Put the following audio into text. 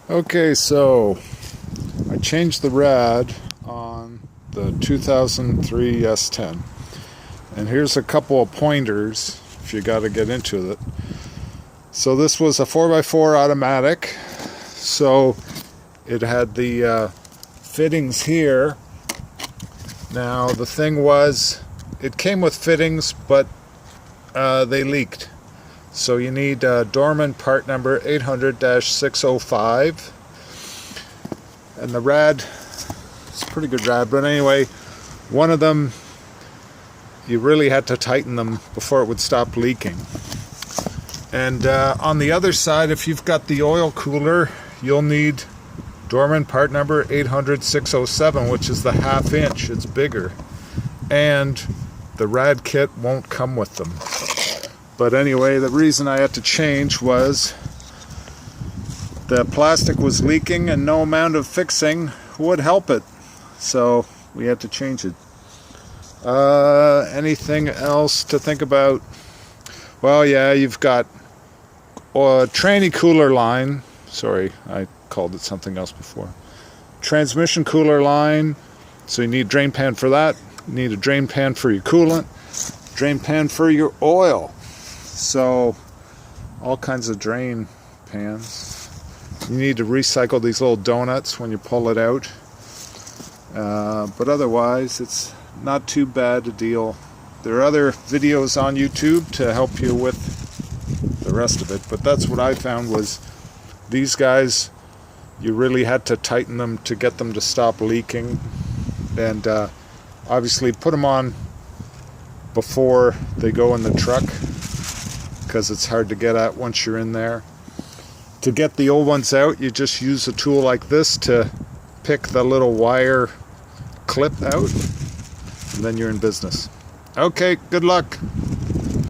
Okay, so I changed the rad on the 2003 S-10, and here's a couple of pointers if you got to get into it. So this was a 4x4 automatic, so it had the fittings here. Now the thing was, it came with fittings, but they leaked. So you need Dorman part number 800-605. And the rad, it's a pretty good rad, but anyway, one of them, you really had to tighten them before it would stop leaking. And on the other side, if you've got the oil cooler, you'll need Dorman part number 800-607, which is the 1/2 inch. It's bigger. And the rad kit won't come with them. But anyway, the reason I had to change was the plastic was leaking and no amount of fixing would help it. So we had to change it. Anything else to think about? Well, yeah, you've got a tranny cooler line. Sorry, I called it something else before. Transmission cooler line. So you need a drain pan for that. You need a drain pan for your coolant. Drain pan for your oil. So all kinds of drain pans. You need to recycle these little donuts when you pull it out. But otherwise, it's not too bad a deal. There are other videos on YouTube to help you with the rest of it. But that's what I found was these guys, you really had to tighten them to get them to stop leaking. And obviously put them on before they go in the truck, because it's hard to get at once you're in there. To get the old ones out, you just use a tool like this to pick the little wire clip out, and then you're in business. Okay, good luck.